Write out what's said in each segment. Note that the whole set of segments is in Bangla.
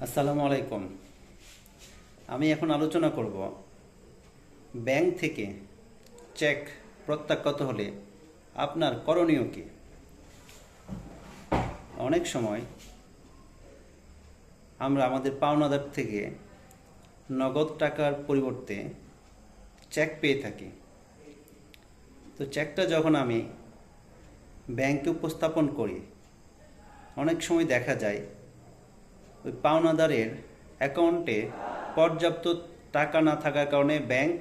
আসসালামু আলাইকুম। আমি এখন আলোচনা করব ব্যাংক থেকে চেক প্রত্যাখ্যাত হলে আপনার করণীয় কী। অনেক সময় আমরা আমাদের পাওনাদার থেকে নগদ টাকার পরিবর্তে চেক পেয়ে থাকি। তো চেকটা যখন আমি ব্যাংকে উপস্থাপন করি, অনেক সময় দেখা যায় ওই পাওনাদারের অ্যাকাউন্টে পর্যাপ্ত টাকা না থাকার কারণে ব্যাংক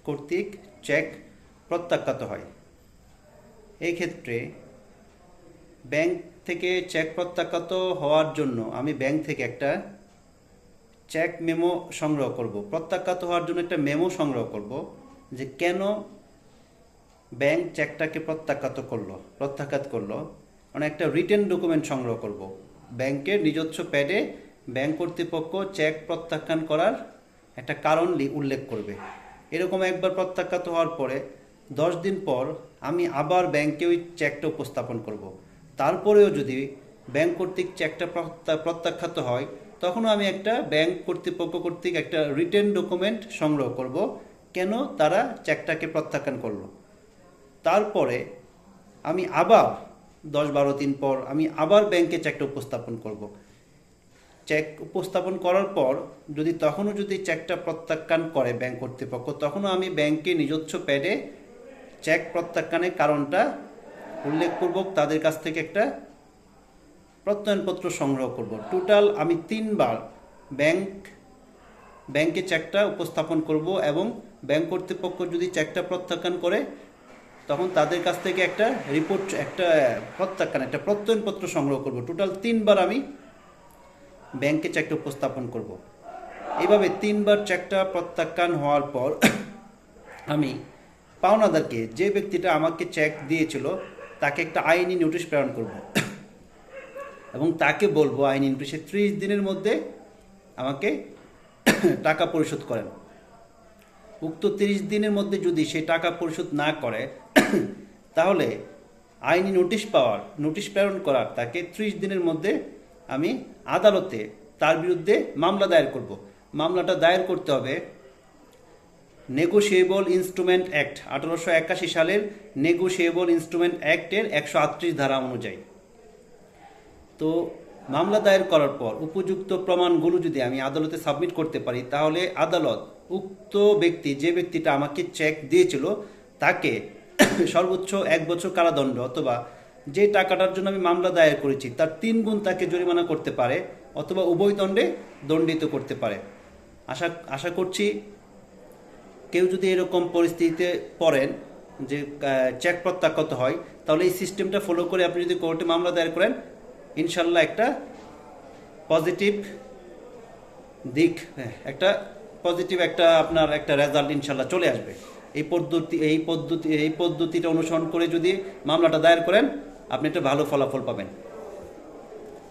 কর্তৃক চেক প্রত্যাখ্যাত হয়। এই ক্ষেত্রে ব্যাংক থেকে চেক প্রত্যাখ্যাত হওয়ার জন্য আমি ব্যাংক থেকে একটা চেক মেমো সংগ্রহ করব, প্রত্যাখ্যাত হওয়ার জন্য একটা মেমো সংগ্রহ করব যে কেন ব্যাংক চেকটাকে প্রত্যাখ্যাত করলো। মানে একটা রিটেন ডকুমেন্ট সংগ্রহ করব। ব্যাংকের নিজস্ব প্যাডে ব্যাংক কর্তৃপক্ষ চেক প্রত্যাখ্যান করার একটা কারণ উল্লেখ করবে। এরকম একবার প্রত্যাখ্যাত হওয়ার পরে 10 দিন পর আমি আবার ব্যাংকে ওই চেকটা উপস্থাপন করব। তারপরেও যদি ব্যাংক কর্তৃক চেকটা প্রত্যাখ্যাত হয়, তখনও আমি একটা ব্যাংক কর্তৃপক্ষ কর্তৃক একটা রিটেন ডকুমেন্ট সংগ্রহ করব কেন তারা চেকটাকে প্রত্যাখ্যান করলো। তারপরে আমি আবার 10-12 দিন পর আমি আবার ব্যাংকে চেকটা উপস্থাপন করব। চেক উপস্থাপন করার পর তখনও যদি চেকটা প্রত্যাখ্যান করে ব্যাংক কর্তৃপক্ষ, তখনও আমি ব্যাংকে নিজস্ব প্যাডে চেক প্রত্যাখ্যানের কারণটা উল্লেখপূর্বক তাদের কাছ থেকে একটা প্রত্যয়নপত্র সংগ্রহ করব। টোটাল আমি 3 বার ব্যাংকে চেকটা উপস্থাপন করব এবং ব্যাংক কর্তৃপক্ষ যদি চেকটা প্রত্যাখ্যান করে, তখন তাদের কাছ থেকে একটা রিপোর্ট, একটা প্রত্যয়নপত্র সংগ্রহ করব। টোটাল 3 বার আমি ব্যাংকে চেকটা উপস্থাপন করব। এইভাবে 3 বার চেকটা প্রত্যাখ্যান হওয়ার পর আমি পাওনাদারকে, যে ব্যক্তিটা আমাকে চেক দিয়েছিল, তাকে একটা আইনি নোটিশ প্রেরণ করব এবং তাকে বলবো আইনি নোটিশে 30 দিনের মধ্যে আমাকে টাকা পরিশোধ করেন। উক্ত 30 দিনের মধ্যে যদি সে টাকা পরিশোধ না করে, তাহলে আইনি নোটিশ প্রেরণ করার তাকে 30 দিনের মধ্যে আমি আদালতে তার বিরুদ্ধে মামলা দায়ের করব। মামলাটা দায়ের করতে হবে নেগোশিয়েবল ইনস্ট্রুমেন্ট অ্যাক্ট, 1881 সালের নেগোশিয়েবল ইনস্ট্রুমেন্ট অ্যাক্টের 138 ধারা অনুযায়ী। তো মামলা দায়ের করার পর উপযুক্ত প্রমাণগুলো যদি আমি আদালতে সাবমিট করতে পারি, তাহলে আদালত উক্ত ব্যক্তি, যে ব্যক্তিটা আমাকে চেক দিয়েছিল, তাকে সর্বোচ্চ 1 বছর কারাদণ্ড অথবা যে টাকাটার জন্য আমি মামলা দায়ের করেছি তার 3 গুণ তাকে জরিমানা করতে পারে অথবা উভয় দণ্ডে দণ্ডিত করতে পারে। আশা করছি কেউ যদি এরকম পরিস্থিতিতে পড়েন যে চেক প্রত্যাখ্যাত হয়, তাহলে এই সিস্টেমটা ফলো করে আপনি যদি কোর্টে মামলা দায়ের করেন, ইনশাল্লাহ একটা পজিটিভ দিক, আপনার একটা রেজাল্ট ইনশাল্লাহ চলে আসবে। এই পদ্ধতিটা অনুসরণ করে যদি মামলাটা দায়ের করেন, আপনি একটা ভালো ফলাফল পাবেন।